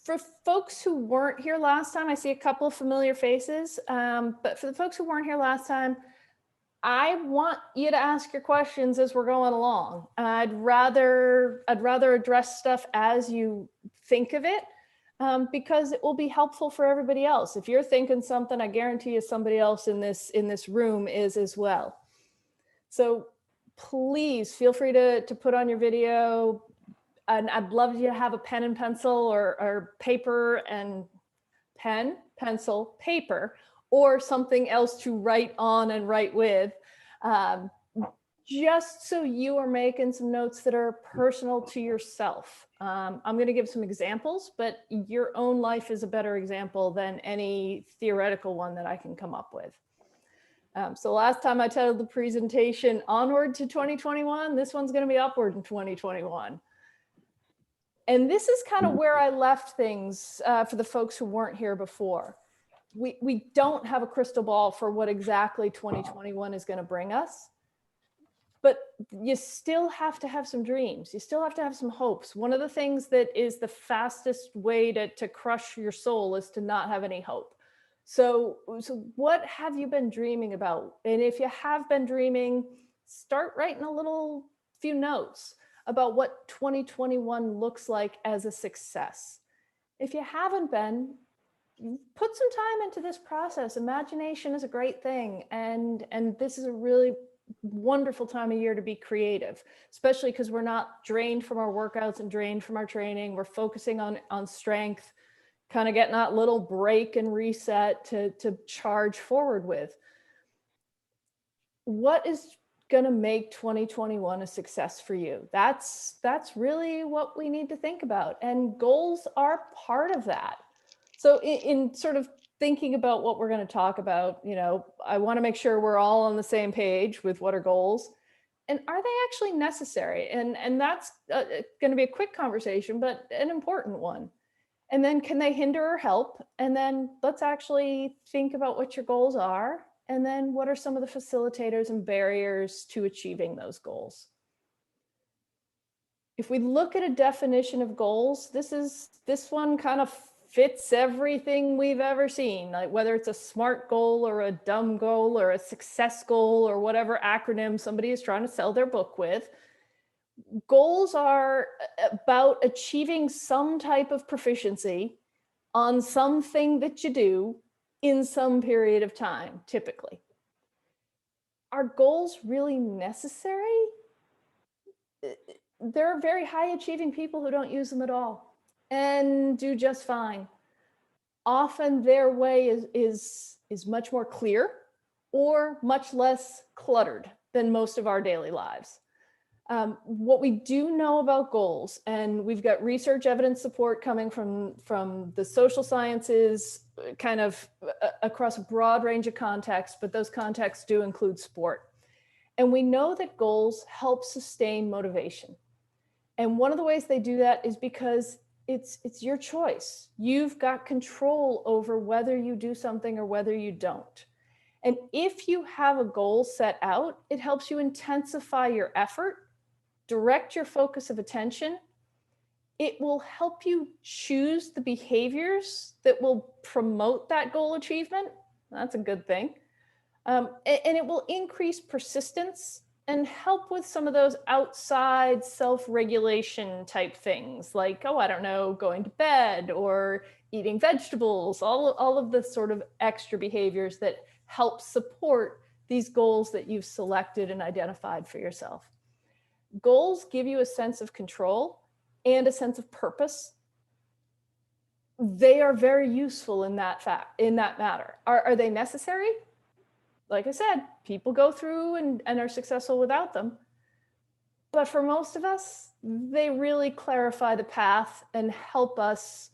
For folks who weren't here last time, I see a couple of familiar faces, but for the folks who weren't here last time, I want you to ask your questions as we're going along. I'd rather address stuff as you think of it, because it will be helpful for everybody else. If you're thinking something, I guarantee you somebody else in this room is as well. So please feel free to put on your video, and I'd love you to have a pen and pencil or paper and pen, pencil, paper, or something else to write on and write with, um, just so you are making some notes that are personal to yourself. I'm going to give some examples, but your own life is a better example than any theoretical one that I can come up with. So last time I titled the presentation Onward to 2021, this one's going to be Upward in 2021. And this is kind of where I left things for the folks who weren't here before. We don't have a crystal ball for what exactly 2021 is going to bring us, but you still have to have some dreams. You still have to have some hopes. One of the things that is the fastest way to crush your soul is to not have any hope. So what have you been dreaming about? And if you have been dreaming, start writing a few notes about what 2021 looks like as a success. If you haven't been, put some time into this process. Imagination is a great thing. And this is a really wonderful time of year to be creative, especially because we're not drained from our workouts and drained from our training. We're focusing on strength, kind of getting that little break and reset to charge forward with. What is going to make 2021 a success for you? That's really what we need to think about. And goals are part of that. So in sort of thinking about what we're going to talk about, I want to make sure we're all on the same page with what are goals and are they actually necessary? And that's going to be a quick conversation, but an important one. And then can they hinder or help? And then let's actually think about what your goals are. And then what are some of the facilitators and barriers to achieving those goals? If we look at a definition of goals, this one kind of fits everything we've ever seen, like whether it's a SMART goal or a dumb goal or a success goal or whatever acronym somebody is trying to sell their book with. Goals are about achieving some type of proficiency on something that you do in some period of time, typically. Are goals really necessary? There are very high achieving people who don't use them at all and do just fine. Often their way is much more clear or much less cluttered than most of our daily lives. What we do know about goals, and we've got research evidence support coming from the social sciences, kind of across a broad range of contexts, but those contexts do include sport. And we know that goals help sustain motivation. And one of the ways they do that is because it's your choice. You've got control over whether you do something or whether you don't. And if you have a goal set out, it helps you intensify your effort, direct your focus of attention. It will help you choose the behaviors that will promote that goal achievement. That's a good thing. And it will increase persistence and help with some of those outside self-regulation type things like, oh, I don't know, going to bed or eating vegetables, all of the sort of extra behaviors that help support these goals that you've selected and identified for yourself. Goals give you a sense of control and a sense of purpose. They are very useful in that matter. Are they necessary? Like I said, people go through and are successful without them. But for most of us, they really clarify the path and help us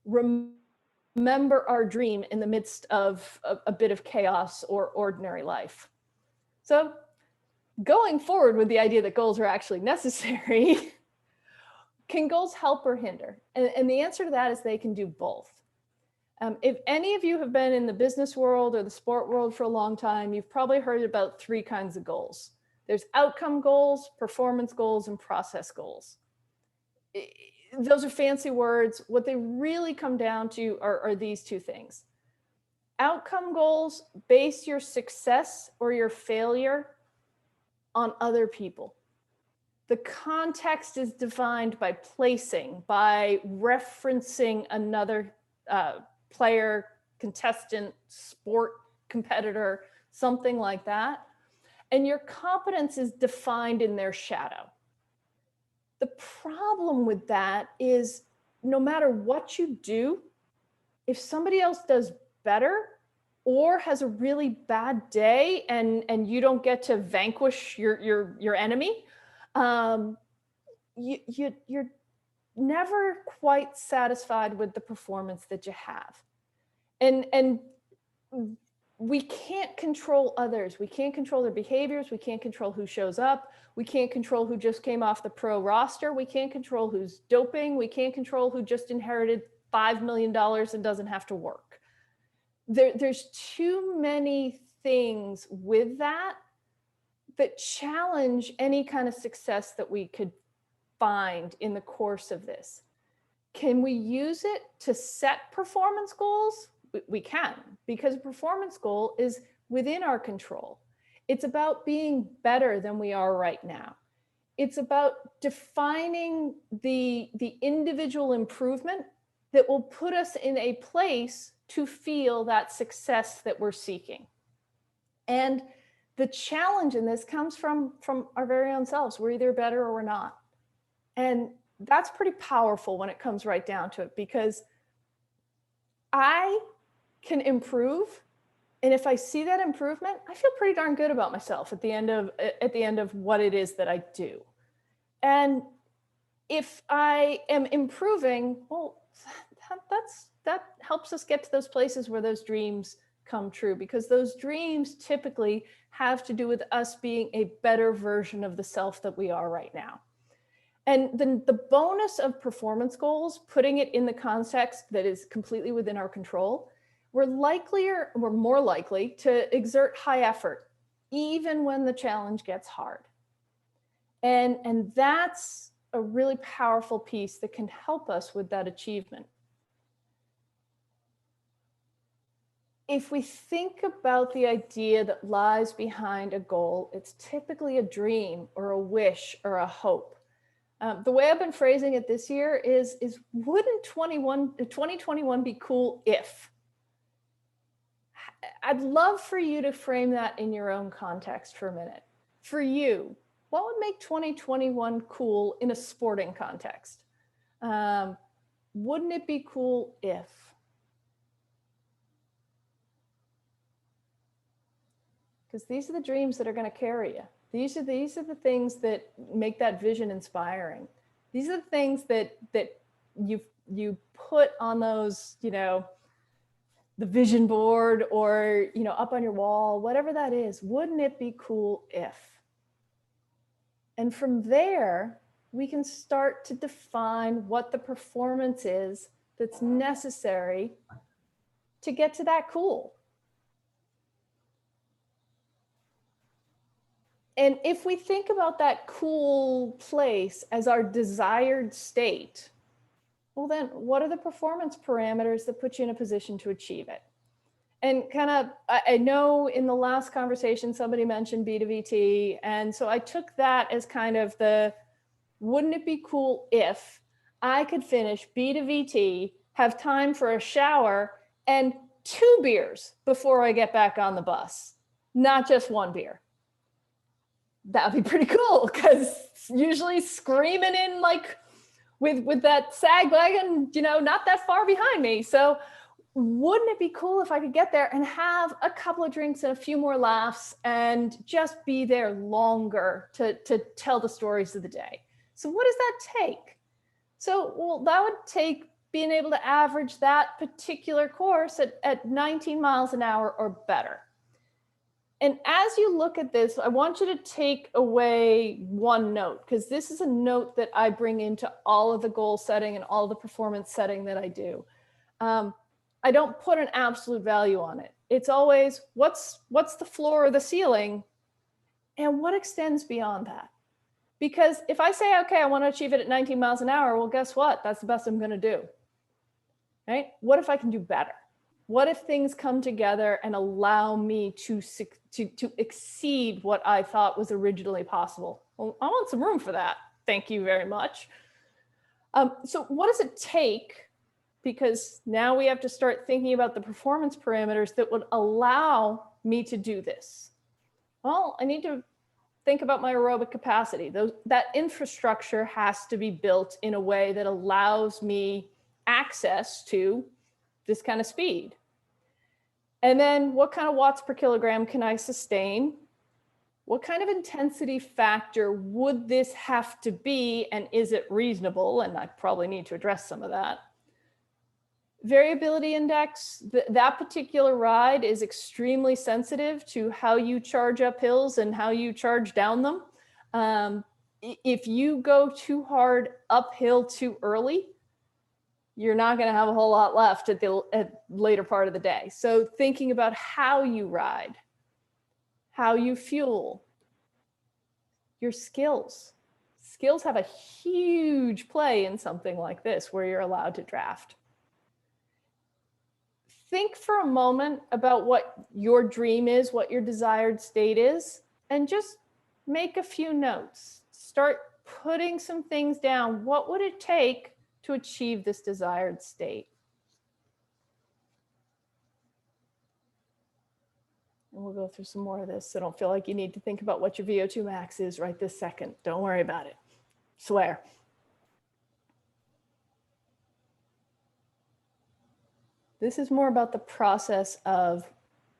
remember our dream in the midst of a bit of chaos or ordinary life. So going forward with the idea that goals are actually necessary, can goals help or hinder? And the answer to that is they can do both. If any of you have been in the business world or the sport world for a long time, you've probably heard about three kinds of goals. There's outcome goals, performance goals, and process goals. those are fancy words. What they really come down to are these two things. Outcome goals base your success or your failure on other people. The context is defined by placing, by referencing another player, contestant, sport competitor, something like that. And your competence is defined in their shadow. The problem with that is no matter what you do, if somebody else does better or has a really bad day and you don't get to vanquish your enemy, you're never quite satisfied with the performance that you have. And we can't control others. We can't control their behaviors. We can't control who shows up. We can't control who just came off the pro roster. We can't control who's doping. We can't control who just inherited $5 million and doesn't have to work. There's too many things with that challenge any kind of success that we could find in the course of this. Can we use it to set performance goals? We can, because a performance goal is within our control. It's about being better than we are right now. It's about defining the individual improvement that will put us in a place to feel that success that we're seeking. And the challenge in this comes from our very own selves. We're either better or we're not. And that's pretty powerful when it comes right down to it, because I can improve. And if I see that improvement, I feel pretty darn good about myself at the end of what it is that I do. And if I am improving, well, that helps us get to those places where those dreams come true, because those dreams typically have to do with us being a better version of the self that we are right now. And then the bonus of performance goals, putting it in the context that is completely within our control, we're more likely to exert high effort, even when the challenge gets hard. And that's a really powerful piece that can help us with that achievement. If we think about the idea that lies behind a goal, it's typically a dream or a wish or a hope. The way I've been phrasing it this year is wouldn't 2021 be cool if? I'd love for you to frame that in your own context for a minute. For you, what would make 2021 cool in a sporting context? Wouldn't it be cool if? Because these are the dreams that are going to carry you. These are the things that make that vision inspiring. These are the things that you put on those, the vision board or, up on your wall, whatever that is. Wouldn't it be cool if? And from there, we can start to define what the performance is that's necessary to get to that cool. And if we think about that cool place as our desired state, well, then what are the performance parameters that put you in a position to achieve it? And I know in the last conversation, somebody mentioned B2VT. And so I took that as kind of wouldn't it be cool if I could finish B2VT, have time for a shower and 2 beers before I get back on the bus, not just 1 beer. That'd be pretty cool, because usually screaming in with that sag wagon, not that far behind me. So wouldn't it be cool if I could get there and have a couple of drinks and a few more laughs and just be there longer to tell the stories of the day? So what does that take? So, well, that would take being able to average that particular course at 19 miles an hour or better. And as you look at this, I want you to take away one note, because this is a note that I bring into all of the goal setting and all the performance setting that I do. I don't put an absolute value on it. It's always what's the floor or the ceiling and what extends beyond that. Because if I say, okay, I want to achieve it at 19 miles an hour, well, guess what? That's the best I'm going to do. Right? What if I can do better? What if things come together and allow me to exceed what I thought was originally possible? Well, I want some room for that. Thank you very much. So what does it take? Because now we have to start thinking about the performance parameters that would allow me to do this. Well, I need to think about my aerobic capacity. That infrastructure has to be built in a way that allows me access to this kind of speed. And then what kind of watts per kilogram can I sustain? What kind of intensity factor would this have to be, and is it reasonable? And I probably need to address some of that. Variability index, that particular ride is extremely sensitive to how you charge up hills and how you charge down them. If you go too hard uphill too early, you're not going to have a whole lot left at the later part of the day. So thinking about how you ride, how you fuel, your skills. Skills have a huge play in something like this where you're allowed to draft. Think for a moment about what your dream is, what your desired state is, and just make a few notes. Start putting some things down. What would it take to achieve this desired state? And we'll go through some more of this, so don't feel like you need to think about what your VO2 max is right this second. Don't worry about it. Swear. This is more about the process of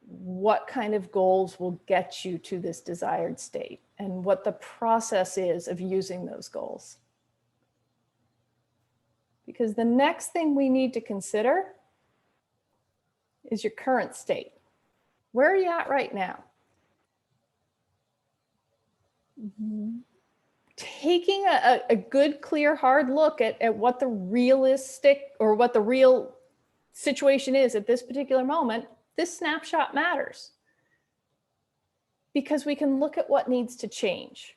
what kind of goals will get you to this desired state and what the process is of using those goals. Because the next thing we need to consider is your current state. Where are you at right now? Taking a good, clear, hard look at what the realistic or what the real situation is at this particular moment, this snapshot matters. Because we can look at what needs to change.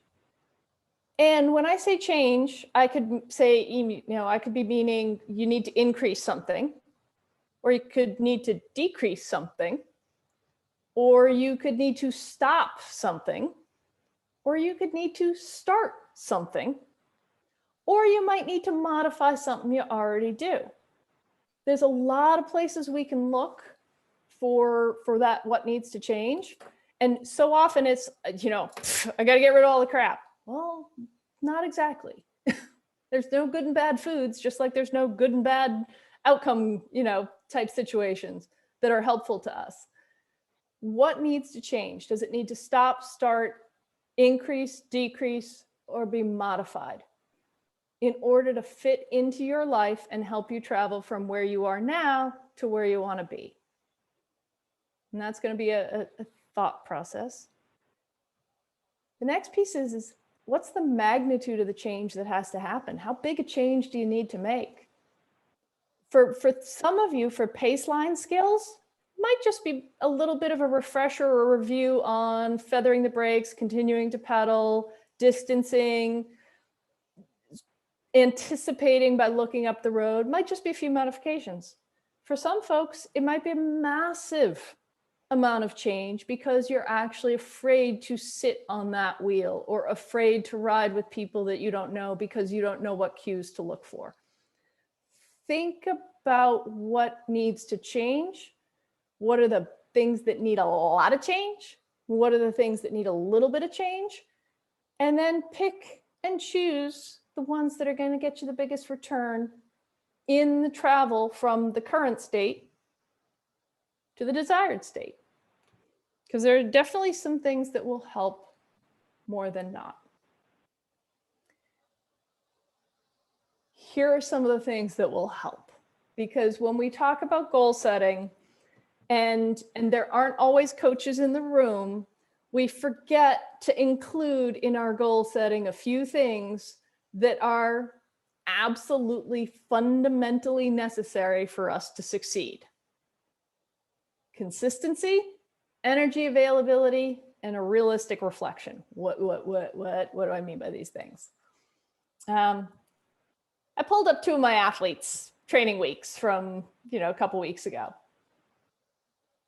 And when I say change, I could say, I could be meaning you need to increase something, or you could need to decrease something, or you could need to stop something, or you could need to start something, or you might need to modify something you already do. There's a lot of places we can look for that, what needs to change. And so often it's, I got to get rid of all the crap. Well, not exactly. There's no good and bad foods, just like there's no good and bad outcome, type situations that are helpful to us. What needs to change? Does it need to stop, start, increase, decrease, or be modified in order to fit into your life and help you travel from where you are now to where you want to be? And that's going to be a thought process. The next piece is what's the magnitude of the change that has to happen? How big a change do you need to make? For some of you, for paceline skills, might just be a little bit of a refresher or review on feathering the brakes, continuing to pedal, distancing, anticipating by looking up the road. Might just be a few modifications. For some folks, it might be a massive amount of change because you're actually afraid to sit on that wheel or afraid to ride with people that you don't know because you don't know what cues to look for. Think about what needs to change. What are the things that need a lot of change? What are the things that need a little bit of change? And then pick and choose the ones that are going to get you the biggest return in the travel from the current state to the desired state. Because there are definitely some things that will help more than not. Here are some of the things that will help. Because when we talk about goal setting, and there aren't always coaches in the room, we forget to include in our goal setting a few things that are absolutely fundamentally necessary for us to succeed. Consistency, energy availability, and a realistic reflection. What do I mean by these things? I pulled up 2 of my athletes' training weeks from, a couple weeks ago.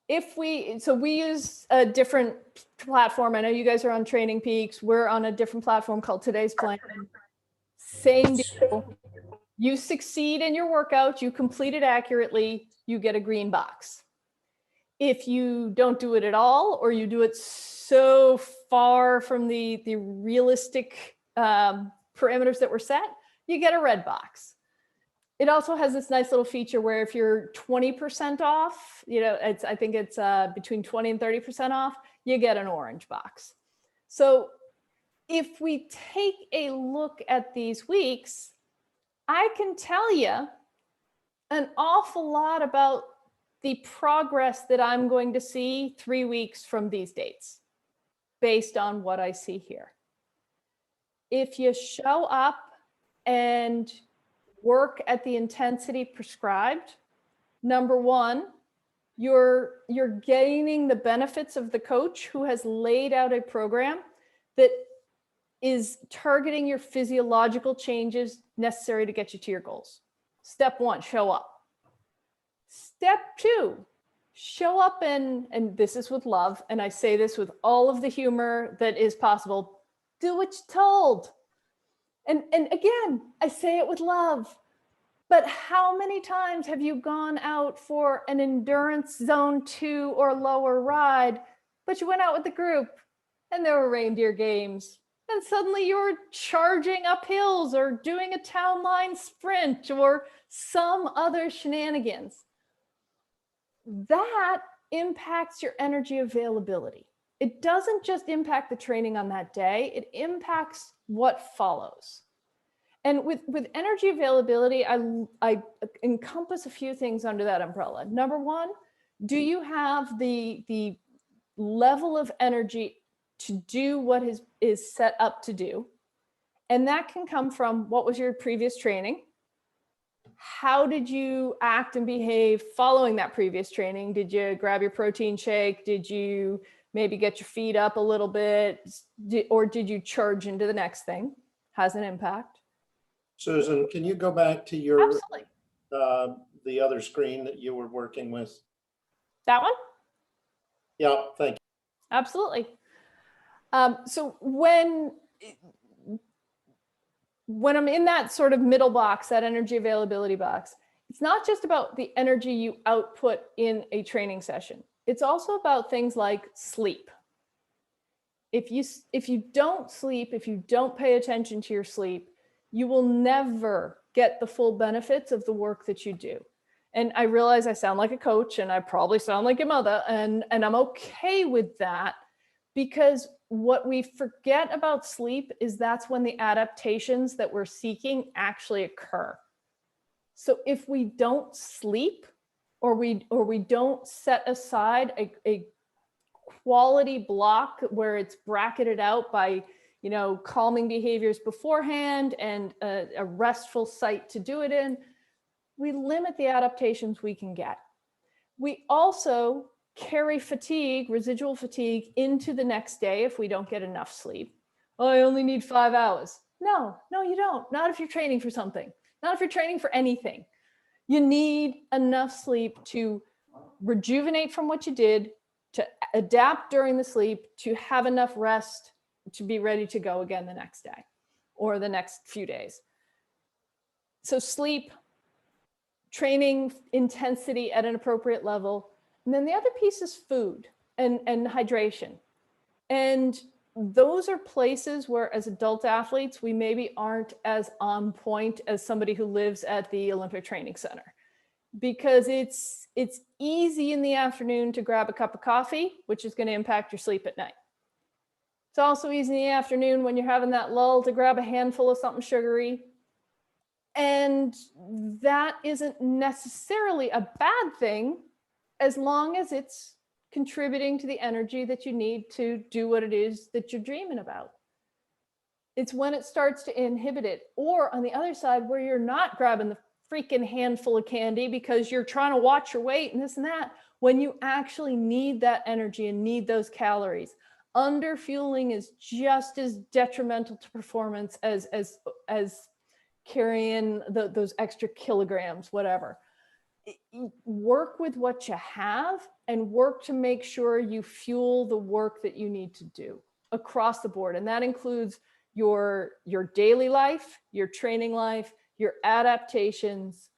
So we use a different platform. I know you guys are on Training Peaks. We're on a different platform called Today's Plan. Same deal. You succeed in your workout, you complete it accurately, you get a green box. If you don't do it at all, or you do it so far from the realistic parameters that were set, you get a red box. It also has this nice little feature where if you're 20% off, I think it's between 20 and 30% off, you get an orange box. So if we take a look at these weeks, I can tell you an awful lot about the progress that I'm going to see 3 weeks from these dates based on what I see here. If you show up and work at the intensity prescribed, number one, you're gaining the benefits of the coach who has laid out a program that is targeting your physiological changes necessary to get you to your goals. Step 1, show up. Step 2, show up and this is with love, and I say this with all of the humor that is possible, do what you're told. And again, I say it with love, but how many times have you gone out for an endurance zone 2 or lower ride, but you went out with the group and there were reindeer games, and suddenly you're charging up hills or doing a town line sprint or some other shenanigans? That impacts your energy availability. It doesn't just impact the training on that day, it impacts what follows. And with energy availability, I encompass a few things under that umbrella. Number one, do you have the level of energy to do what is set up to do? And that can come from what was your previous training? How did you act and behave following that previous training? Did you grab your protein shake? Did you maybe get your feet up a little bit? Or did you charge into the next thing? Has an impact. Susan, can you go back to your Absolutely. The other screen that you were working with? That one? Yeah, thank you. Absolutely. So when I'm in that sort of middle box, that energy availability box, it's not just about the energy you output in a training session. It's also about things like sleep. If you don't sleep, if you don't pay attention to your sleep, you will never get the full benefits of the work that you do. And I realize I sound like a coach and I probably sound like a mother, and I'm okay with that, because what we forget about sleep is that's when the adaptations that we're seeking actually occur. So if we don't sleep, or we don't set aside a quality block where it's bracketed out by calming behaviors beforehand and a restful site to do it in, we limit the adaptations we can get. We also carry fatigue, residual fatigue, into the next day if we don't get enough sleep. Oh, I only need 5 hours. No, you don't. Not if you're training for something. Not if you're training for anything. You need enough sleep to rejuvenate from what you did, to adapt during the sleep, to have enough rest to be ready to go again the next day or the next few days. So sleep, training intensity at an appropriate level. And then the other piece is food and hydration. And those are places where, as adult athletes, we maybe aren't as on point as somebody who lives at the Olympic Training Center, because it's easy in the afternoon to grab a cup of coffee, which is going to impact your sleep at night. It's also easy in the afternoon when you're having that lull to grab a handful of something sugary. And that isn't necessarily a bad thing, as long as it's contributing to the energy that you need to do what it is that you're dreaming about. It's when it starts to inhibit it, or on the other side, where you're not grabbing the freaking handful of candy because you're trying to watch your weight and this and that, when you actually need that energy and need those calories. Underfueling is just as detrimental to performance as carrying those extra kilograms, whatever. Work with what you have and work to make sure you fuel the work that you need to do across the board. And that includes your daily life, your training life, your adaptations.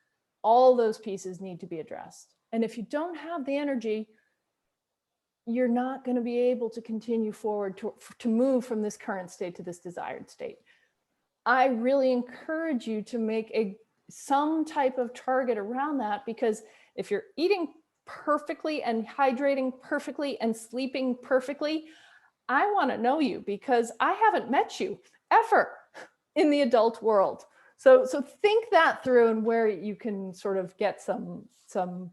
All those pieces need to be addressed. And if you don't have the energy, you're not going to be able to continue forward to move from this current state to this desired state. I really encourage you to make some type of target around that, because if you're eating perfectly and hydrating perfectly and sleeping perfectly, I want to know you, because I haven't met you ever in the adult world. So think that through and where you can sort of get some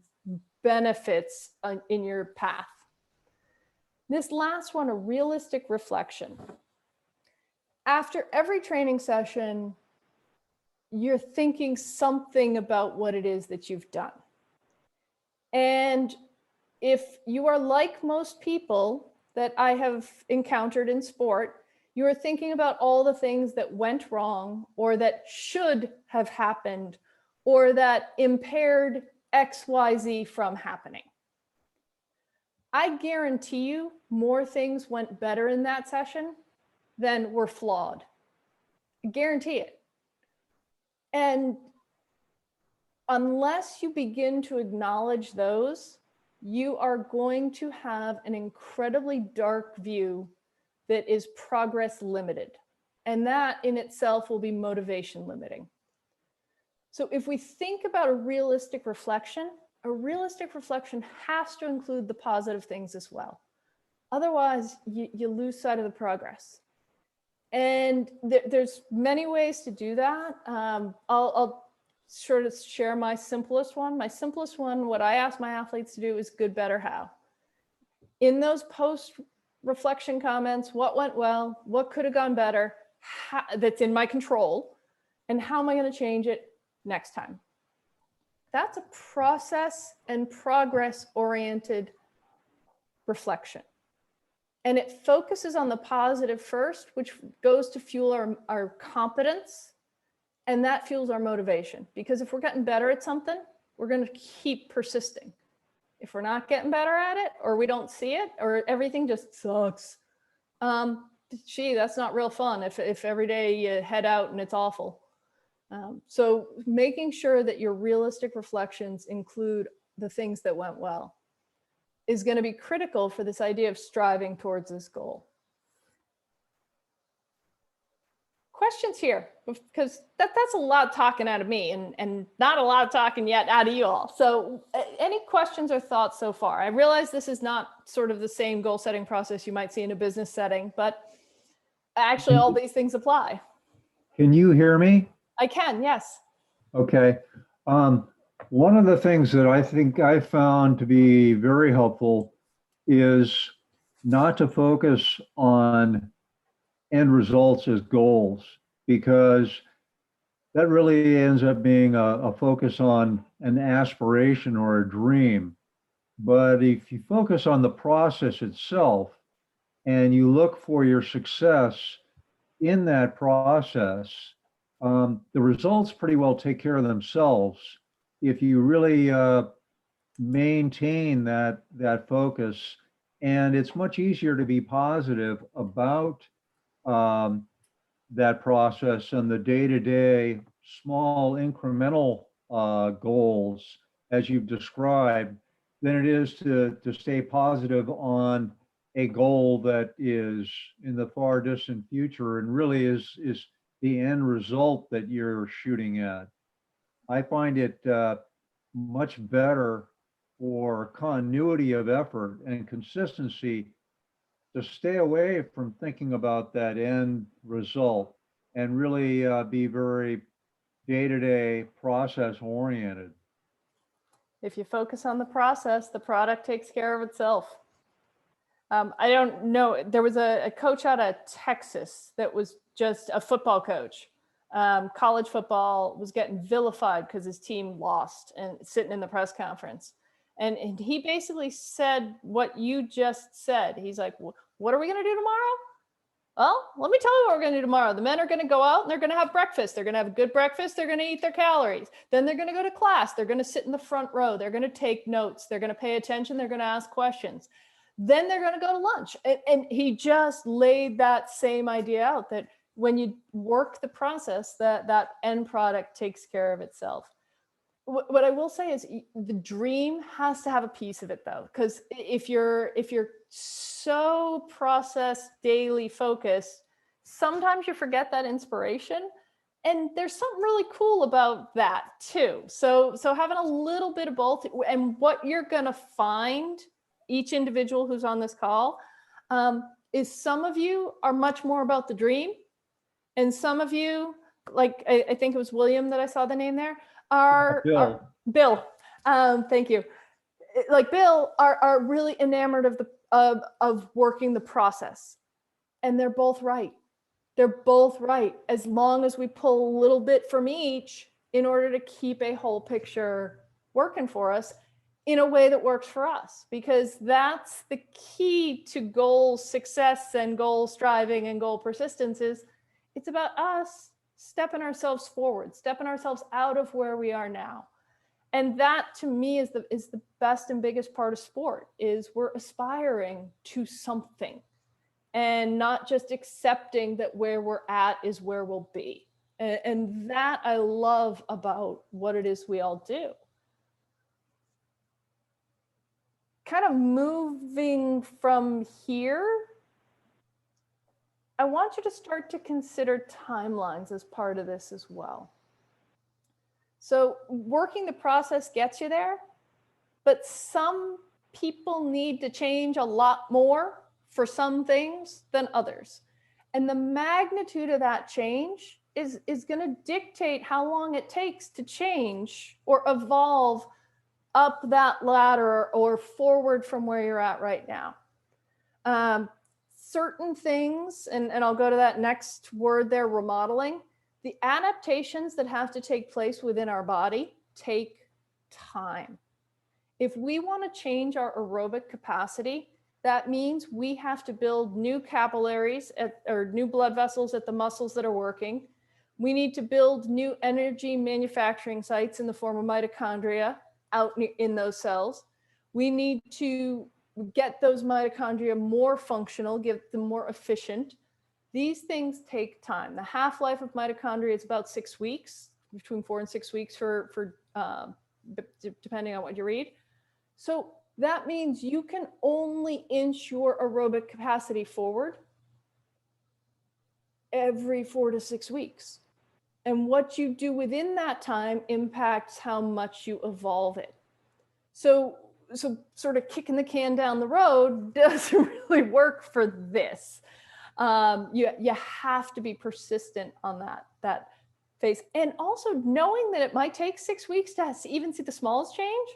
benefits in your path. This last one, a realistic reflection. After every training session, you're thinking something about what it is that you've done. And if you are like most people that I have encountered in sport, you are thinking about all the things that went wrong or that should have happened or that impaired XYZ from happening. I guarantee you more things went better in that session than were flawed. I guarantee it. And unless you begin to acknowledge those, you are going to have an incredibly dark view that is progress limited. And that in itself will be motivation limiting. So if we think about a realistic reflection has to include the positive things as well. Otherwise, you lose sight of the progress. And there's many ways to do that. I'll sort of share my simplest one. My simplest one, what I ask my athletes to do is good, better, how. In those post-reflection comments, what went well, what could have gone better, that's in my control, and how am I going to change it next time? That's a process and progress-oriented reflection. And it focuses on the positive first, which goes to fuel our competence. And that fuels our motivation. Because if we're getting better at something, we're going to keep persisting. If we're not getting better at it, or we don't see it, or everything just sucks, that's not real fun if every day you head out and it's awful. So making sure that your realistic reflections include the things that went well is going to be critical for this idea of striving towards this goal. Questions here, because that's a lot talking out of me and not a lot of talking yet out of you all. So any questions or thoughts so far? I realize this is not sort of the same goal setting process you might see in a business setting, but actually all these things apply. Can you hear me? I can, yes. Okay. One of the things that I think I found to be very helpful is not to focus on end results as goals, because that really ends up being a focus on an aspiration or a dream. But if you focus on the process itself and you look for your success in that process, the results pretty well take care of themselves if you really maintain that focus. And it's much easier to be positive about that process and the day-to-day small incremental goals, as you've described, than it is to stay positive on a goal that is in the far distant future and really is the end result that you're shooting at. I find it much better for continuity of effort and consistency to stay away from thinking about that end result and really be very day-to-day process oriented. If you focus on the process, the product takes care of itself. I don't know, there was a coach out of Texas that was just a football coach. College football, was getting vilified because his team lost and sitting in the press conference. And he basically said what you just said. He's like, What are we going to do tomorrow? Well, let me tell you what we're going to do tomorrow. The men are going to go out and they're going to have breakfast. They're going to have a good breakfast. They're going to eat their calories. Then they're going to go to class. They're going to sit in the front row. They're going to take notes. They're going to pay attention. They're going to ask questions. Then they're going to go to lunch. And he just laid that same idea out, that when you work the process, that end product takes care of itself. What I will say is the dream has to have a piece of it, though, because if you're so process daily focused, sometimes you forget that inspiration. And there's something really cool about that too. So having a little bit of both, and what you're going to find, each individual who's on this call, is some of you are much more about the dream, and some of you, like I think it was William that I saw the name there, Bill. Bill. Thank you. Like Bill are really enamored of working the process, and they're both right. They're both right, as long as we pull a little bit from each in order to keep a whole picture working for us in a way that works for us, because that's the key to goal success and goal striving and goal persistence. Is it's about us stepping ourselves forward, stepping ourselves out of where we are now. And that to me is the best and biggest part of sport, is we're aspiring to something and not just accepting that where we're at is where we'll be. And that I love about what it is we all do. Kind of moving from here, I want you to start to consider timelines as part of this as well. So working the process gets you there, but some people need to change a lot more for some things than others. And the magnitude of that change is going to dictate how long it takes to change or evolve up that ladder or forward from where you're at right now. Certain things, and I'll go to that next word there, remodeling, the adaptations that have to take place within our body take time. If we want to change our aerobic capacity, that means we have to build new capillaries or new blood vessels at the muscles that are working. We need to build new energy manufacturing sites in the form of mitochondria out in those cells. We need to get those mitochondria more functional, get them more efficient. These things take time. The half-life of mitochondria is about 6 weeks, between 4 and 6 weeks for depending on what you read. So that means you can only inch your aerobic capacity forward every 4 to 6 weeks. And what you do within that time impacts how much you evolve it. So sort of kicking the can down the road doesn't really work for this. You have to be persistent on that phase. And also knowing that it might take 6 weeks to even see the smallest change,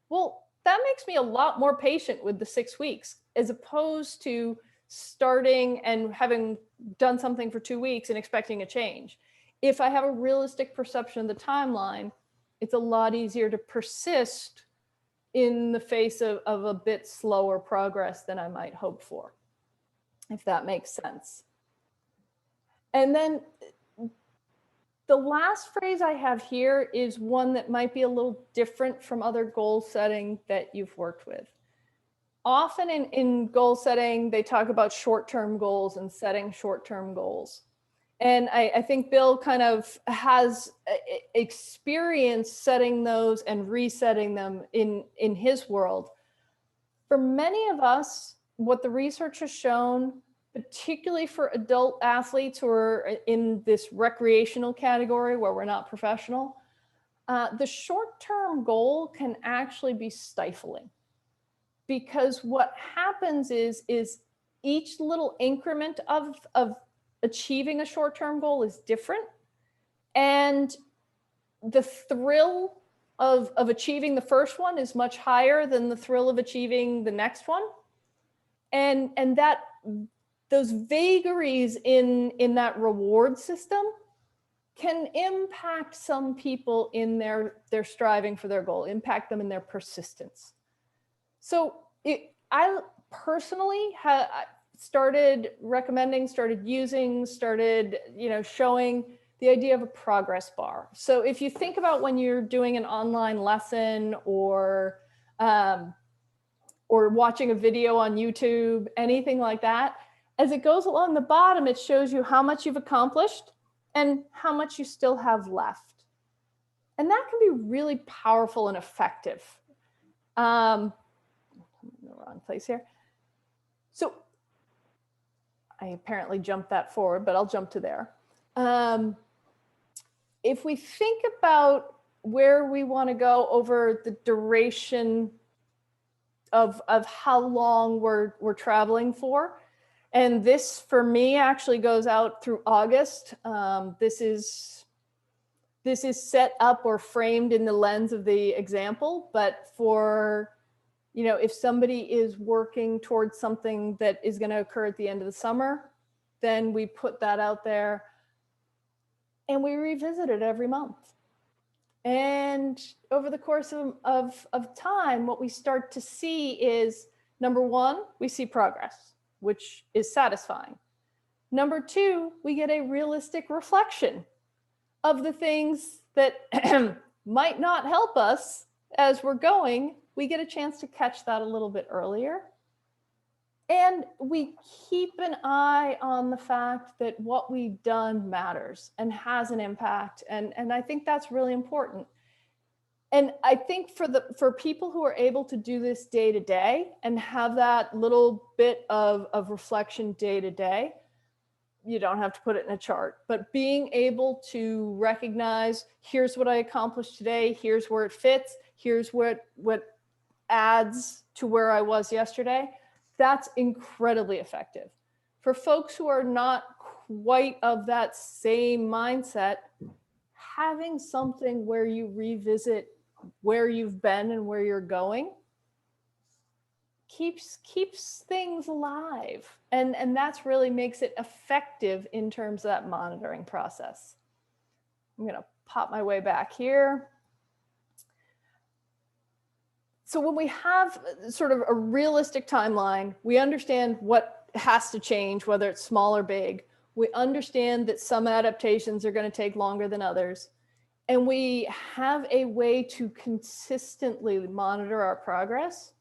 well, that makes me a lot more patient with the 6 weeks, as opposed to starting and having done something for 2 weeks and expecting a change. If I have a realistic perception of the timeline, it's a lot easier to persist in the face of a bit slower progress than I might hope for, if that makes sense. And then the last phrase I have here is one that might be a little different from other goal setting that you've worked with. Often in goal setting, they talk about short-term goals and setting short-term goals. And I think Bill kind of has experience setting those and resetting them in his world. For many of us, what the research has shown, particularly for adult athletes who are in this recreational category where we're not professional, the short-term goal can actually be stifling. Because what happens is each little increment of achieving a short-term goal is different. And the thrill of achieving the first one is much higher than the thrill of achieving the next one. And that those vagaries in that reward system can impact some people in their striving for their goal, impact them in their persistence. So I personally started recommending, started using, started, showing the idea of a progress bar. So if you think about when you're doing an online lesson or watching a video on YouTube, anything like that, as it goes along the bottom, it shows you how much you've accomplished and how much you still have left. And that can be really powerful and effective. I'm in the wrong place here. So I apparently jumped that forward, but I'll jump to there. If we think about where we want to go over the duration of how long we're traveling for, and this for me actually goes out through August. This is set up or framed in the lens of the example, but for, if somebody is working towards something that is going to occur at the end of the summer, then we put that out there and we revisit it every month. And over the course of time, what we start to see is, number one, we see progress, which is satisfying. Number two, we get a realistic reflection of the things that might not help us as we're going. We get a chance to catch that a little bit earlier. And we keep an eye on the fact that what we've done matters and has an impact. And I think that's really important. And I think for people who are able to do this day to day and have that little bit of reflection day to day, you don't have to put it in a chart, but being able to recognize, here's what I accomplished today, here's where it fits, here's what adds to where I was yesterday, that's incredibly effective. For folks who are not quite of that same mindset, having something where you revisit where you've been and where you're going keeps things alive. And that's really makes it effective in terms of that monitoring process. I'm going to pop my way back here. So when we have sort of a realistic timeline, we understand what has to change, whether it's small or big. We understand that some adaptations are going to take longer than others. And we have a way to consistently monitor our progress.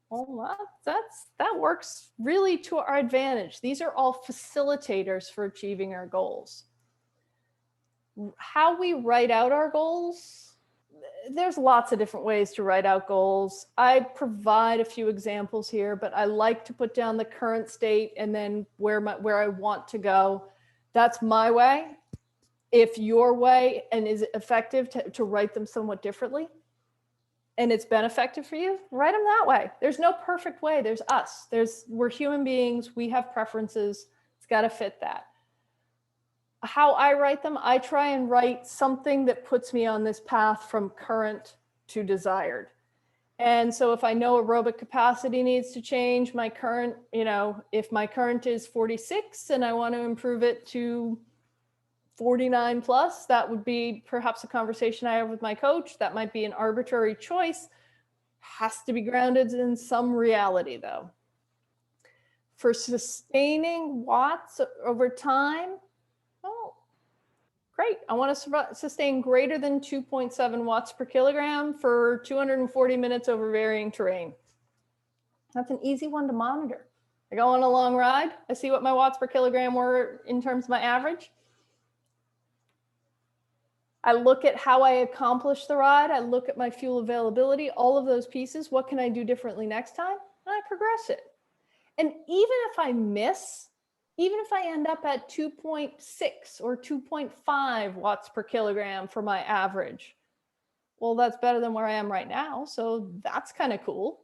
Well, that works really to our advantage. These are all facilitators for achieving our goals. How we write out our goals, there's lots of different ways to write out goals. I provide a few examples here, but I like to put down the current state and then where I want to go. That's my way. If your way and is effective to write them somewhat differently, and it's been effective for you, write them that way. There's no perfect way. There's us. We're human beings. We have preferences. It's got to fit that. How I write them, I try and write something that puts me on this path from current to desired. And so if I know aerobic capacity needs to change, my current, if my current is 46 and I want to improve it to 49 plus, that would be perhaps a conversation I have with my coach. That might be an arbitrary choice. Has to be grounded in some reality though. For sustaining watts over time, well, great. I want to sustain greater than 2.7 watts per kilogram for 240 minutes over varying terrain. That's an easy one to monitor. I go on a long ride. I see what my watts per kilogram were in terms of my average. I look at how I accomplished the ride. I look at my fuel availability, all of those pieces. What can I do differently next time? And I progress it. And even if I miss, even if I end up at 2.6 or 2.5 watts per kilogram for my average, well, that's better than where I am right now. So that's kind of cool.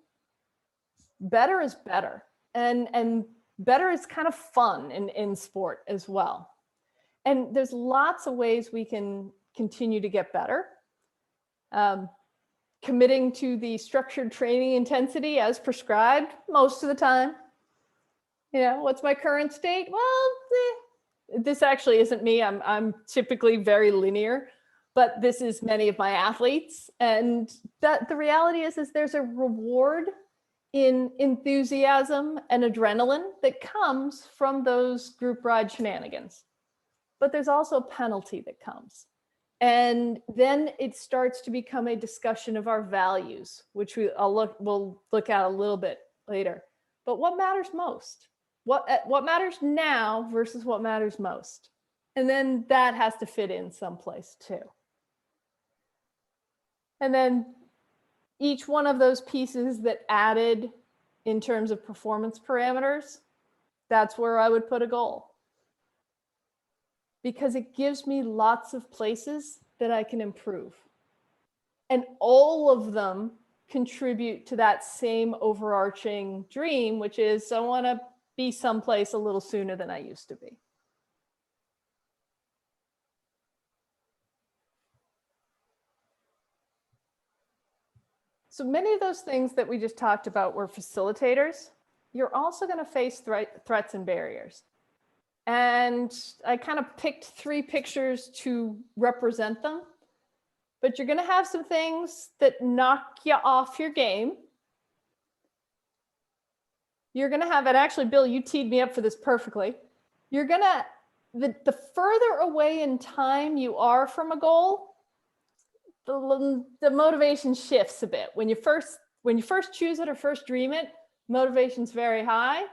Better is better. And better is kind of fun in sport as well. And there's lots of ways we can continue to get better. Committing to the structured training intensity as prescribed most of the time. What's my current state? Well, this actually isn't me. I'm typically very linear, but this is many of my athletes. And that the reality is there's a reward in enthusiasm and adrenaline that comes from those group ride shenanigans. But there's also a penalty that comes. And then it starts to become a discussion of our values, which we'll look at a little bit later. But what matters most? What matters now versus what matters most? And then that has to fit in someplace too. And then each one of those pieces that added in terms of performance parameters, that's where I would put a goal. Because it gives me lots of places that I can improve. And all of them contribute to that same overarching dream, which is I want to be someplace a little sooner than I used to be. So many of those things that we just talked about were facilitators. You're also going to face threats and barriers. And I kind of picked 3 pictures to represent them. But you're going to have some things that knock you off your game. You're going to have, and actually, Bill, you teed me up for this perfectly. You're going to, the further away in time you are from a goal, the motivation shifts a bit. When you first choose it or first dream it, motivation's very high.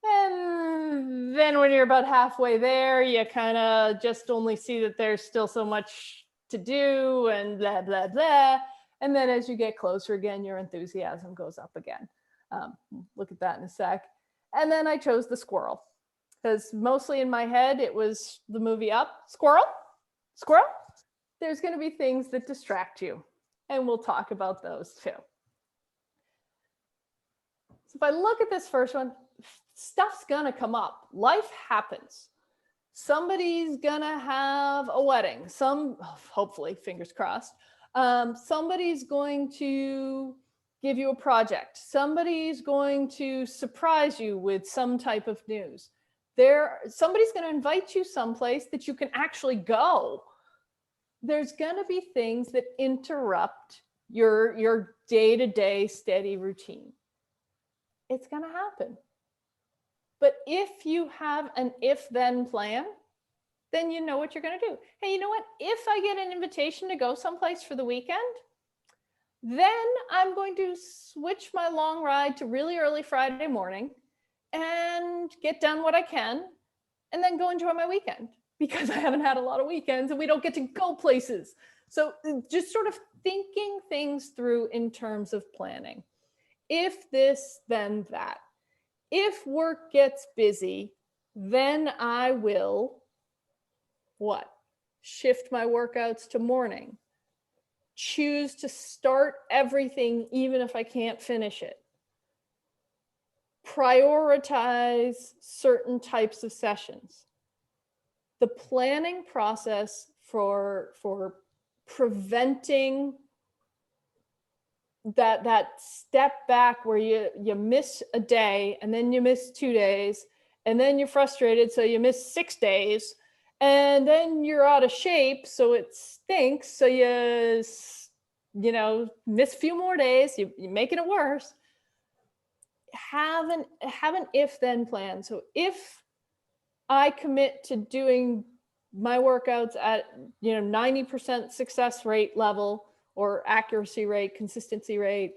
And then when you're about halfway there, you kind of just only see that there's still so much to do and blah, blah, blah. And then as you get closer again, your enthusiasm goes up again. Look at that in a sec. And then I chose the squirrel because mostly in my head, it was the movie Up. Squirrel, squirrel. There's going to be things that distract you. And we'll talk about those too. So if I look at this first one, stuff's going to come up. Life happens. Somebody's gonna have a wedding. Hopefully, fingers crossed. Somebody's going to give you a project. Somebody's going to surprise you with some type of news. Somebody's going to invite you someplace that you can actually go. There's going to be things that interrupt your day-to-day steady routine. It's going to happen. But if you have an if-then plan, then you know what you're going to do. Hey, you know what? If I get an invitation to go someplace for the weekend, then I'm going to switch my long ride to really early Friday morning and get done what I can and then go enjoy my weekend because I haven't had a lot of weekends and we don't get to go places. So just sort of thinking things through in terms of planning. If this, then that. If work gets busy, then I will, what? Shift my workouts to morning. Choose to start everything even if I can't finish it. Prioritize certain types of sessions. The planning process for preventing that step back where you miss a day and then you miss 2 days and then you're frustrated so you miss 6 days and then you're out of shape so it stinks so you miss a few more days, you're making it worse. Have an if then plan. So if I commit to doing my workouts at 90% success rate level or accuracy rate, consistency rate,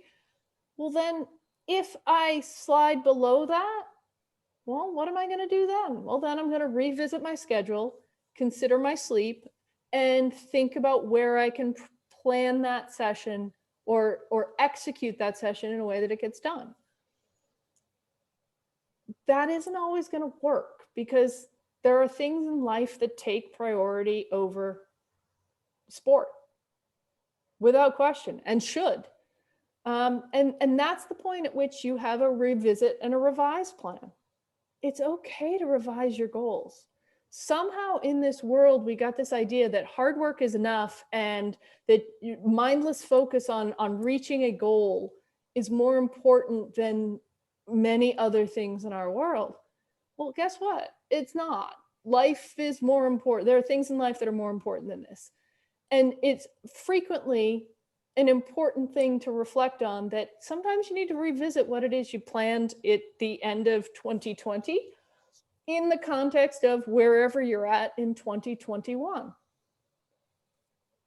well then if I slide below that, well, what am I going to do then? Well, then I'm going to revisit my schedule, consider my sleep, and think about where I can plan that session or execute that session in a way that it gets done. That isn't always going to work because there are things in life that take priority over sport. Without question, and should. And that's the point at which you have a revisit and a revise plan. It's okay to revise your goals. Somehow in this world, we got this idea that hard work is enough and that mindless focus on reaching a goal is more important than many other things in our world. Well, guess what? It's not. Life is more important. There are things in life that are more important than this. And it's frequently an important thing to reflect on, that sometimes you need to revisit what it is you planned at the end of 2020 in the context of wherever you're at in 2021.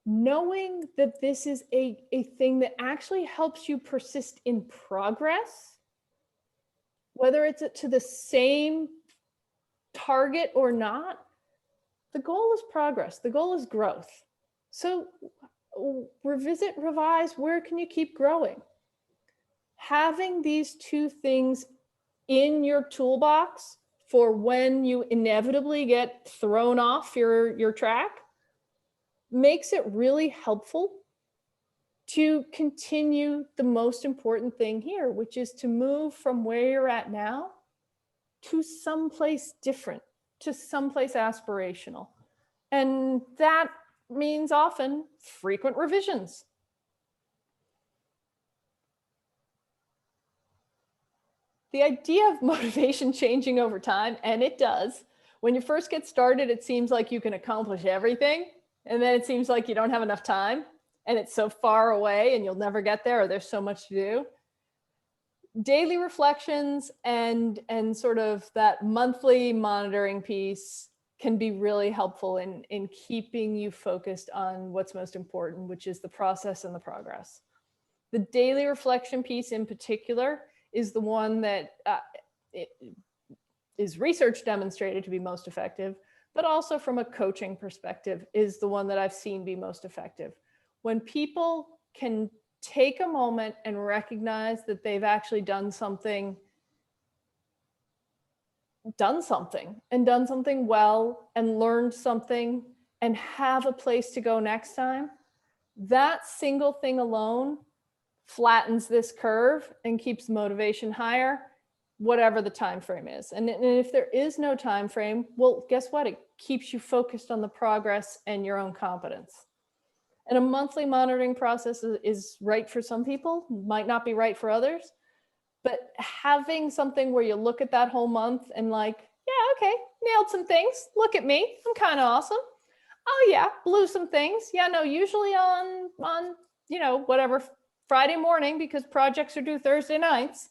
Knowing that this is a thing that actually helps you persist in progress, whether it's to the same target or not, the goal is progress. The goal is growth. So revisit, revise, where can you keep growing? Having these two things in your toolbox for when you inevitably get thrown off your track makes it really helpful to continue the most important thing here, which is to move from where you're at now to someplace different, to someplace aspirational. And that means often frequent revisions. The idea of motivation changing over time, and it does. When you first get started, it seems like you can accomplish everything. And then it seems like you don't have enough time and it's so far away and you'll never get there, or there's so much to do. Daily reflections and sort of that monthly monitoring piece can be really helpful in keeping you focused on what's most important, which is the process and the progress. The daily reflection piece in particular is the one that is research demonstrated to be most effective, but also from a coaching perspective is the one that I've seen be most effective. When people can take a moment and recognize that they've actually done something well and learned something and have a place to go next time, that single thing alone flattens this curve and keeps motivation higher, whatever the time frame is. And if there is no time frame, well, guess what? It keeps you focused on the progress and your own competence. And a monthly monitoring process is right for some people, might not be right for others. But having something where you look at that whole month and like, yeah, okay, nailed some things. Look at me, I'm kind of awesome. Oh yeah, blew some things. Yeah, no, usually on whatever Friday morning, because projects are due Thursday nights.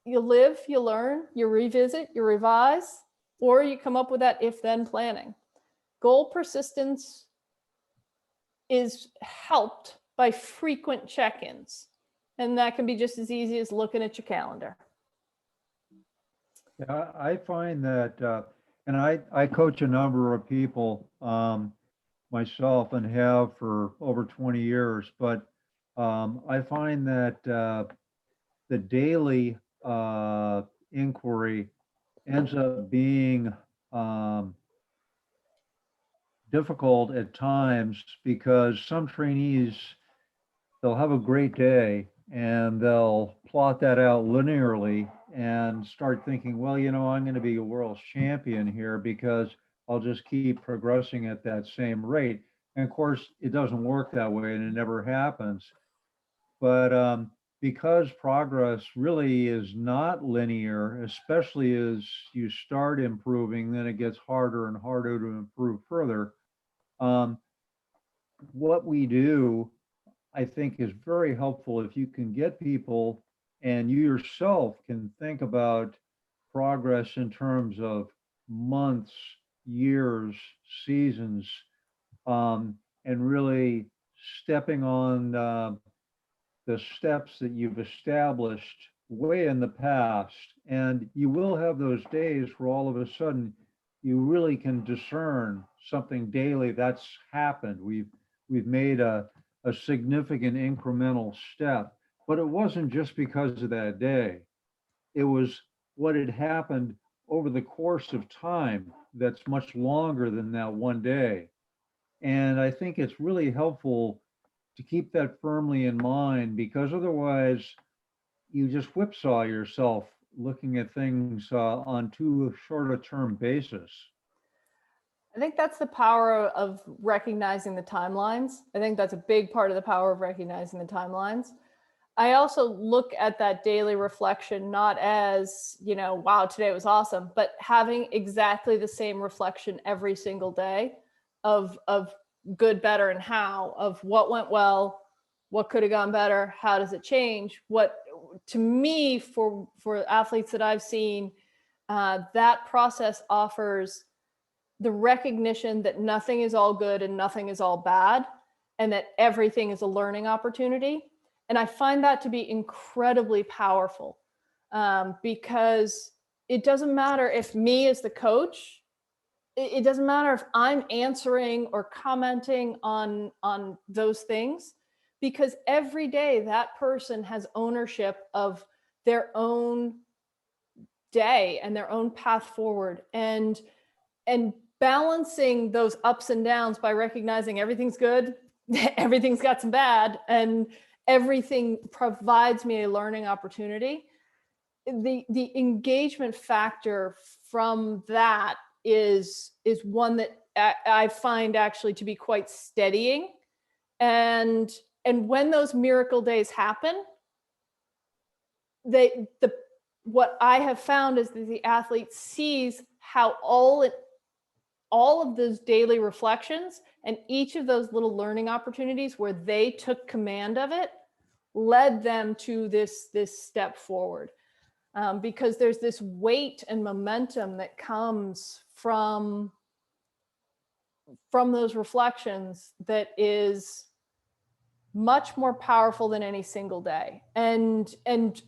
You live, you learn, you revisit, you revise, or you come up with that if-then planning. Goal persistence is helped by frequent check-ins. And that can be just as easy as looking at your calendar. Yeah, I find that, and I coach a number of people myself and have for over 20 years, but I find that the daily inquiry ends up being difficult at times because some trainees, they'll have a great day and they'll plot that out linearly and start thinking, well, I'm going to be a world champion here because I'll just keep progressing at that same rate. And of course, it doesn't work that way and it never happens. But because progress really is not linear, especially as you start improving, then it gets harder and harder to improve further. What we do, I think, is very helpful if you can get people and you yourself can think about progress in terms of months, years, seasons, and really stepping on the steps that you've established way in the past. And you will have those days where all of a sudden you really can discern something daily that's happened. We've made a significant incremental step, but it wasn't just because of that day. It was what had happened over the course of time that's much longer than that one day. And I think it's really helpful to keep that firmly in mind because otherwise you just whipsaw yourself looking at things on too short a term basis. I think that's the power of recognizing the timelines. I think that's a big part of the power of recognizing the timelines. I also look at that daily reflection not as, wow, today was awesome, but having exactly the same reflection every single day of good, better, and how of what went well, what could have gone better, how does it change. What, to me, for athletes that I've seen, that process offers the recognition that nothing is all good and nothing is all bad, and that everything is a learning opportunity. And I find that to be incredibly powerful, because it doesn't matter if me as the coach, it doesn't matter if I'm answering or commenting on those things, because every day that person has ownership of their own day and their own path forward, and balancing those ups and downs by recognizing everything's good, everything's got some bad, and everything provides me a learning opportunity. The engagement factor from that is one that I find actually to be quite steadying. And when those miracle days happen, what I have found is that the athlete sees how all of those daily reflections and each of those little learning opportunities where they took command of it led them to this step forward. Because there's this weight and momentum that comes from those reflections that is much more powerful than any single day. And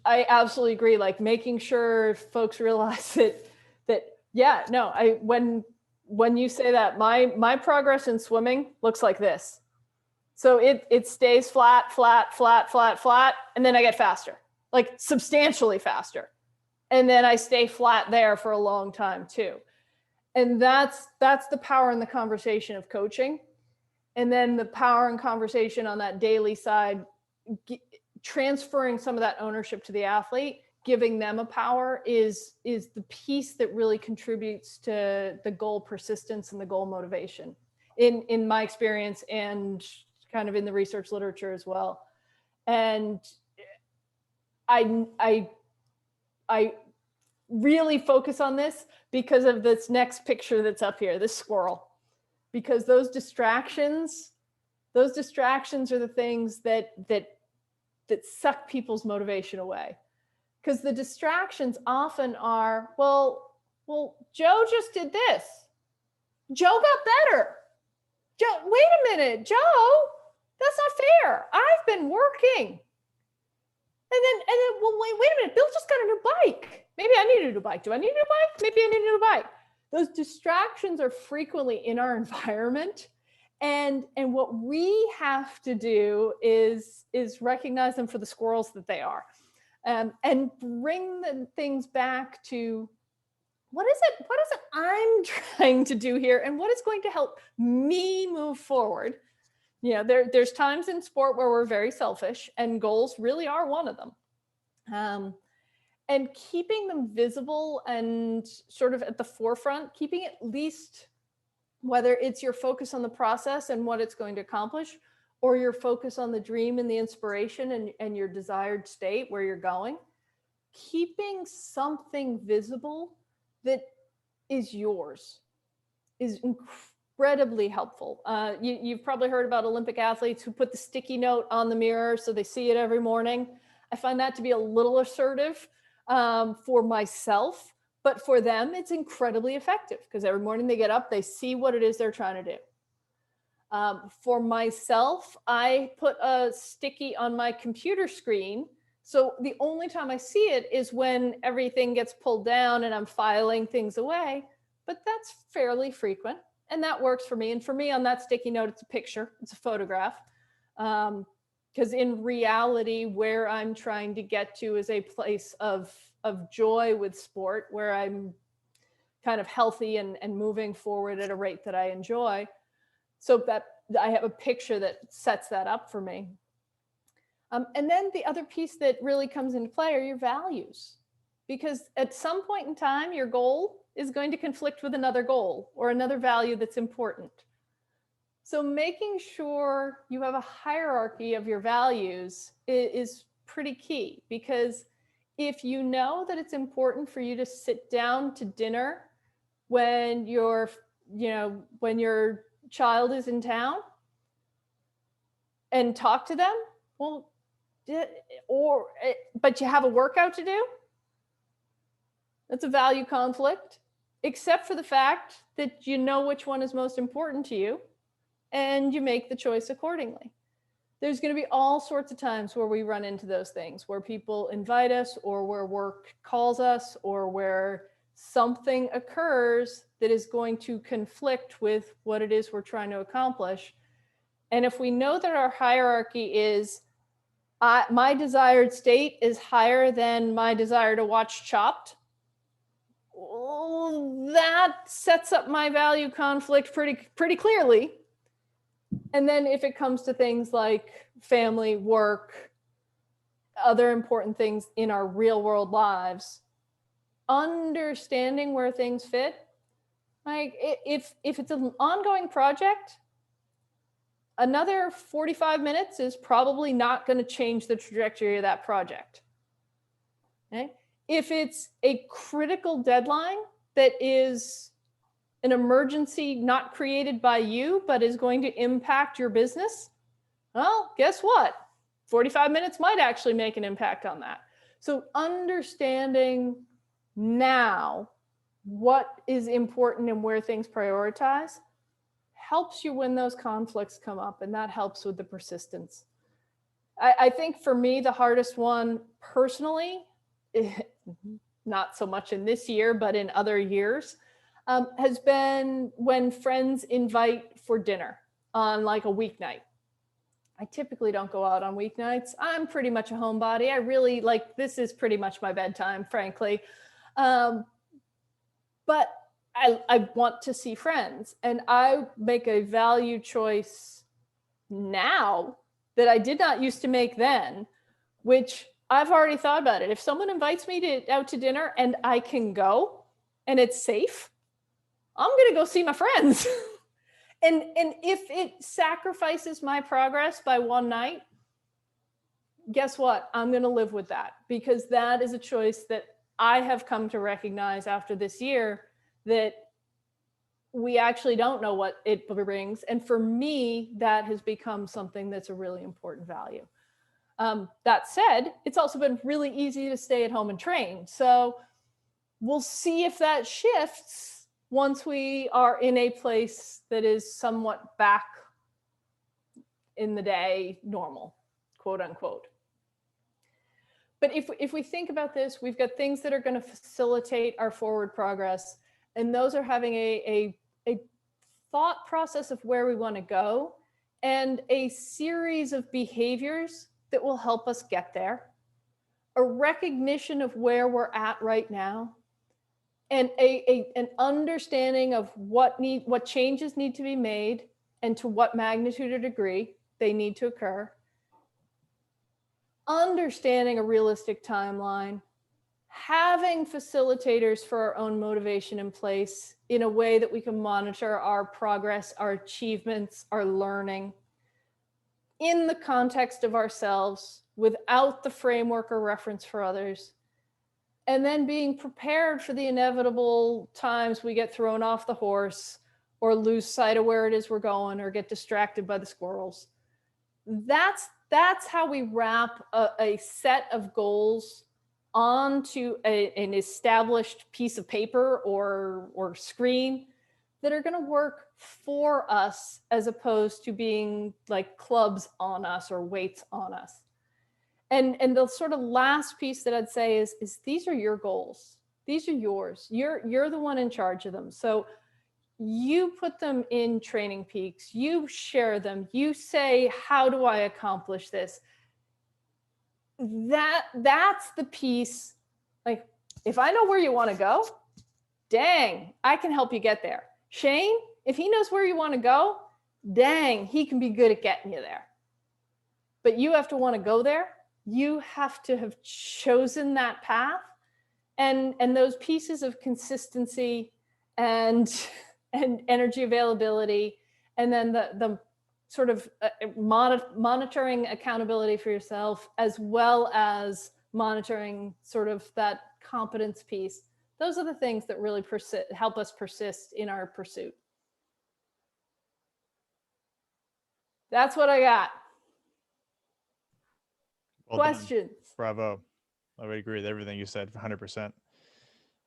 I absolutely agree, like making sure folks realize that yeah, no, when you say that, my progress in swimming looks like this. So it stays flat, and then I get faster, like substantially faster. And then I stay flat there for a long time too. And that's the power in the conversation of coaching. And then the power and conversation on that daily side, transferring some of that ownership to the athlete, giving them a power is the piece that really contributes to the goal persistence and the goal motivation in my experience, and kind of in the research literature as well. And I really focus on this because of this next picture that's up here, this squirrel, because those distractions are the things that suck people's motivation away. Because the distractions often are, well, Joe just did this. Joe got better. Joe, wait a minute, Joe, that's not fair. I've been working. And then, well, wait a minute, Bill just got a new bike. Maybe I need a new bike. Do I need a new bike? Maybe I need a new bike. Those distractions are frequently in our environment. And what we have to do is recognize them for the squirrels that they are, and bring the things back to what is it I'm trying to do here, and what is going to help me move forward. You know, there's times in sport where we're very selfish, and goals really are one of them. And keeping them visible and sort of at the forefront, keeping at least, whether it's your focus on the process and what it's going to accomplish, or your focus on the dream and the inspiration and your desired state where you're going, keeping something visible that is yours is incredibly helpful. You've probably heard about Olympic athletes who put the sticky note on the mirror so they see it every morning. I find that to be a little assertive for myself, but for them, it's incredibly effective because every morning they get up, they see what it is they're trying to do. For myself, I put a sticky on my computer screen. So the only time I see it is when everything gets pulled down and I'm filing things away, but that's fairly frequent. And that works for me. And for me, on that sticky note, it's a picture, it's a photograph. Because in reality, where I'm trying to get to is a place of joy with sport, where I'm kind of healthy and moving forward at a rate that I enjoy. So that I have a picture that sets that up for me. And then the other piece that really comes into play are your values. Because at some point in time, your goal is going to conflict with another goal or another value that's important. So making sure you have a hierarchy of your values is pretty key, because if you know that it's important for you to sit down to dinner when you're child is in town and talk to them, well, but you have a workout to do. That's a value conflict, except for the fact that you know which one is most important to you and you make the choice accordingly. There's going to be all sorts of times where we run into those things, where people invite us or where work calls us or where something occurs that is going to conflict with what it is we're trying to accomplish. And if we know that our hierarchy is my desired state is higher than my desire to watch Chopped, well, that sets up my value conflict pretty clearly. And then if it comes to things like family, work, other important things in our real world lives, understanding where things fit, like if it's an ongoing project, another 45 minutes is probably not going to change the trajectory of that project. Okay? If it's a critical deadline that is an emergency not created by you, but is going to impact your business, well, guess what? 45 minutes might actually make an impact on that. So understanding now what is important and where things prioritize helps you when those conflicts come up, and that helps with the persistence. I think for me, the hardest one personally, not so much in this year, but in other years, has been when friends invite for dinner on like a weeknight. I typically don't go out on weeknights. I'm pretty much a homebody. I really like, this is pretty much my bedtime, frankly. But I want to see friends, and I make a value choice now that I did not used to make then, which I've already thought about it. If someone invites me out to dinner and I can go and it's safe, I'm going to go see my friends. and if it sacrifices my progress by one night, guess what? I'm going to live with that, because that is a choice that I have come to recognize after this year, that we actually don't know what it brings. And for me, that has become something that's a really important value. That said, it's also been really easy to stay at home and train. So we'll see if that shifts once we are in a place that is somewhat back in the day normal, quote unquote. But if we think about this, we've got things that are going to facilitate our forward progress. And those are having a thought process of where we want to go and a series of behaviors that will help us get there, a recognition of where we're at right now, and an understanding of what changes need to be made and to what magnitude or degree they need to occur, understanding a realistic timeline, having facilitators for our own motivation in place in a way that we can monitor our progress, our achievements, our learning in the context of ourselves without the framework or reference for others. And then being prepared for the inevitable times we get thrown off the horse or lose sight of where it is we're going or get distracted by the squirrels. That's how we wrap a set of goals onto an established piece of paper or screen that are going to work for us, as opposed to being like clubs on us or weights on us. And the sort of last piece that I'd say is these are your goals. These are yours. You're the one in charge of them. So you put them in Training Peaks, you share them, you say, how do I accomplish this? That's the piece. Like, if I know where you want to go, dang, I can help you get there. Shane, if he knows where you want to go, dang, he can be good at getting you there. But you have to want to go there. You have to have chosen that path, and those pieces of consistency and energy availability, and then the sort of monitoring accountability for yourself, as well as monitoring sort of that competence piece. Those are the things that really help us persist in our pursuit. That's what I got. Well done. Questions? Bravo. I would agree with everything you said 100%.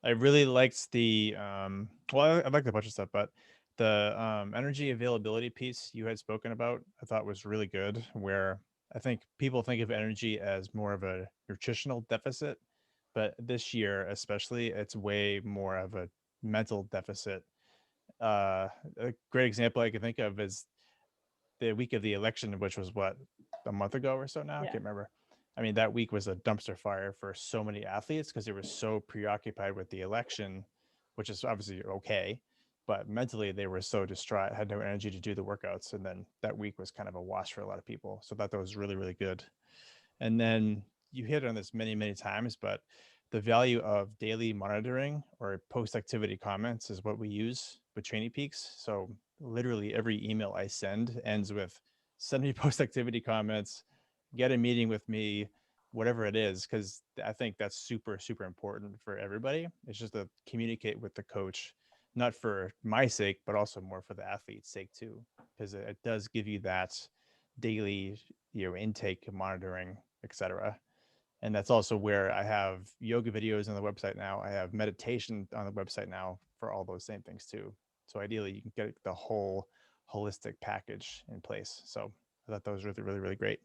I really liked the well, I liked a bunch of stuff, but the energy availability piece you had spoken about, I thought was really good, where I think people think of energy as more of a nutritional deficit, but this year especially, it's way more of a mental deficit. A great example I can think of is the week of the election, which was what, a month ago or so now? I Yeah. can't remember. I mean, that week was a dumpster fire for so many athletes because they were so preoccupied with the election, which is obviously okay. But mentally, they were so distraught, had no energy to do the workouts. And then that week was kind of a wash for a lot of people. So I thought that was really, really good. And then you hit on this many, many times, but the value of daily monitoring or post activity comments is what we use with Training Peaks. So literally every email I send ends with send me post activity comments, get a meeting with me, whatever it is, because I think that's super, super important for everybody. It's just to communicate with the coach, not for my sake, but also more for the athlete's sake too, because it does give you that daily, intake monitoring, etc. And that's also where I have yoga videos on the website now. I have meditation on the website now for all those same things too. So ideally, you can get the whole holistic package in place. So I thought that was really, really, really great.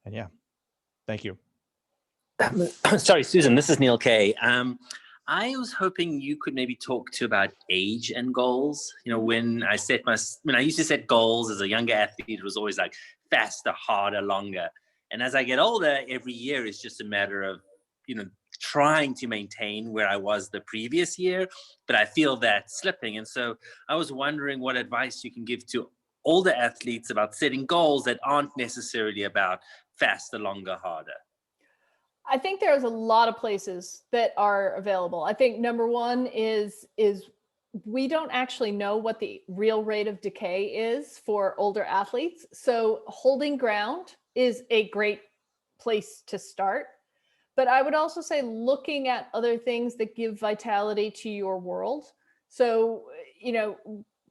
And yeah, thank you. Sorry, Susan, this is Neil Kay. I was hoping you could maybe talk to about age and goals. When I used to set goals as a younger athlete, it was always like faster, harder, longer. And as I get older, every year is just a matter of, trying to maintain where I was the previous year, but I feel that slipping. And so I was wondering what advice you can give to older athletes about setting goals that aren't necessarily about faster, longer, harder. I think there's a lot of places that are available. I think number one is we don't actually know what the real rate of decay is for older athletes. So holding ground is a great place to start. But I would also say looking at other things that give vitality to your world. So,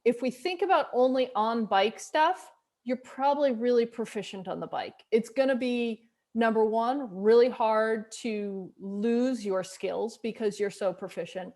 if we think about only on bike stuff, you're probably really proficient on the bike. It's going to be number one, really hard to lose your skills because you're so proficient.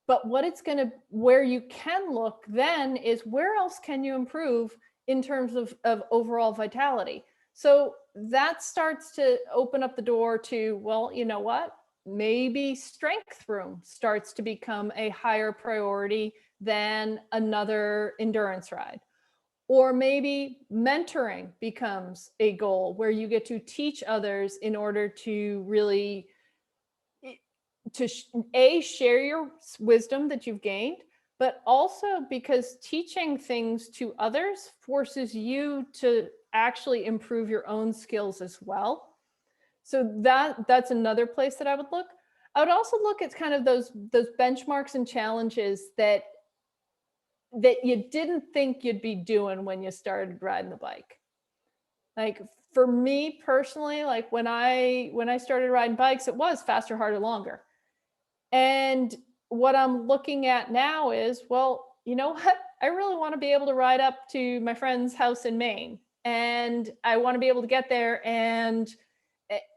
But where you can look then is where else can you improve in terms of overall vitality? So that starts to open up the door to, well, you know what? Maybe strength room starts to become a higher priority than another endurance ride. Or maybe mentoring becomes a goal where you get to teach others in order to really share your wisdom that you've gained, but also because teaching things to others forces you to actually improve your own skills as well. So that's another place that I would look. I would also look at kind of those benchmarks and challenges that you didn't think you'd be doing when you started riding the bike. Like for me personally, like when I started riding bikes, it was faster, harder, longer. And what I'm looking at now is, well, you know what? I really want to be able to ride up to my friend's house in Maine. And I want to be able to get there and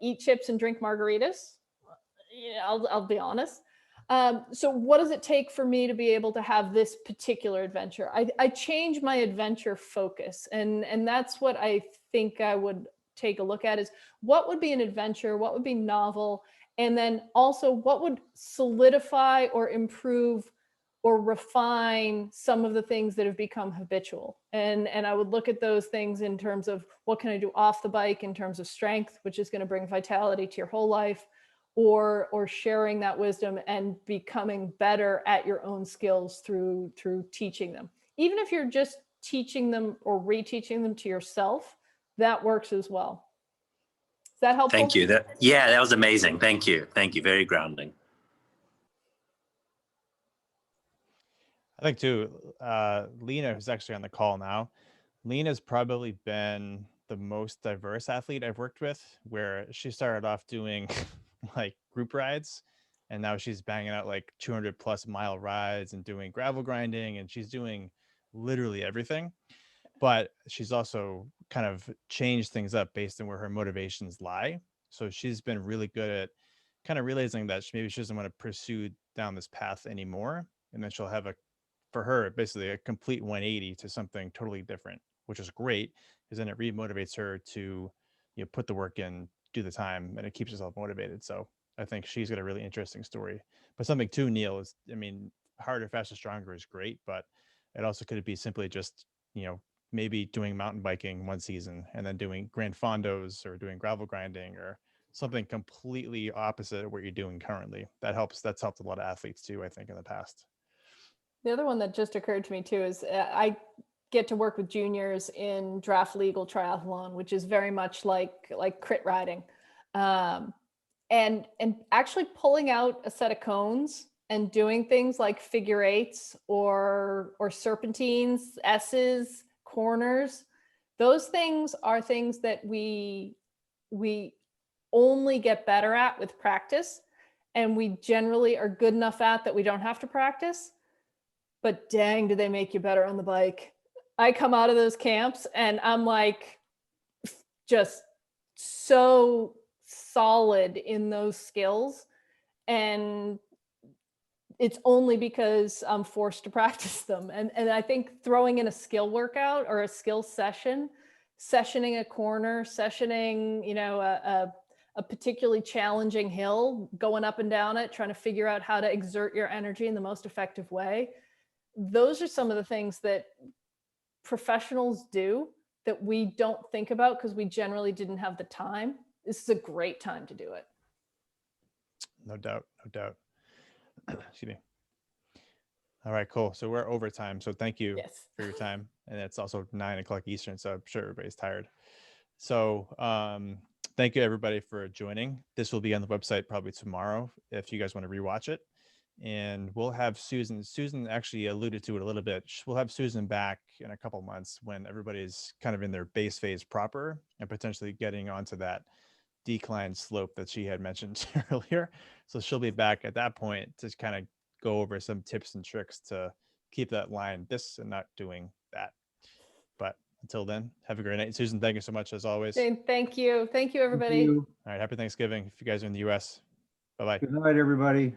eat chips and drink margaritas. I'll be honest. So what does it take for me to be able to have this particular adventure? I change my adventure focus. And that's what I think I would take a look at is what would be an adventure? What would be novel? And then also what would solidify or improve or refine some of the things that have become habitual. And I would look at those things in terms of what can I do off the bike in terms of strength, which is going to bring vitality to your whole life, or sharing that wisdom and becoming better at your own skills through teaching them. Even if you're just teaching them or reteaching them to yourself, that works as well. Is that helpful? Thank you. That was amazing. Thank you. Very grounding. I think too, Lena, who's actually on the call now, Lena's probably been the most diverse athlete I've worked with, where she started off doing like group rides, and now she's banging out like 200+ mile rides and doing gravel grinding, and she's doing literally everything. but she's also kind of changed things up based on where her motivations lie. So she's been really good at kind of realizing that maybe she doesn't want to pursue down this path anymore. And then she'll have for her, basically a complete 180 to something totally different, which is great because then it remotivates her to, put the work in, do the time, and it keeps herself motivated. So I think she's got a really interesting story. But something too, Neil, is, I mean, harder, faster, stronger is great, but it also could be simply just, maybe doing mountain biking one season and then doing grand fondos or doing gravel grinding or something completely opposite of what you're doing currently. That's helped a lot of athletes too, I think, in the past. The other one that just occurred to me too is I get to work with juniors in draft legal triathlon, which is very much like crit riding, and actually pulling out a set of cones and doing things like figure eights or serpentines, S's, corners. Those things are things that we only get better at with practice, and we generally are good enough at that we don't have to practice. But dang, do they make you better on the bike. I come out of those camps and I'm like just so solid in those skills. And it's only because I'm forced to practice them. And I think throwing in a skill workout or a skill session, sessioning a corner, sessioning, a particularly challenging hill, going up and down it, trying to figure out how to exert your energy in the most effective way. Those are some of the things that professionals do that we don't think about because we generally didn't have the time. This is a great time to do it. No doubt. Excuse me. All right, cool. So we're over time. So thank you for your time. And it's also 9 o'clock Eastern, so I'm sure everybody's tired. So thank you everybody for joining. This will be on the website probably tomorrow if you guys want to rewatch it. And we'll have Susan. Susan actually alluded to it a little bit. We'll have Susan back in a couple months when everybody's kind of in their base phase proper and potentially getting onto that decline slope that she had mentioned earlier. So she'll be back at that point to kind of go over some tips and tricks to keep that line this and not doing that. But until then, have a great night. Susan, thank you so much as always. Thank you. Thank you, everybody. Thank you. All right, happy Thanksgiving if you guys are in the US. Bye-bye. Good night, everybody.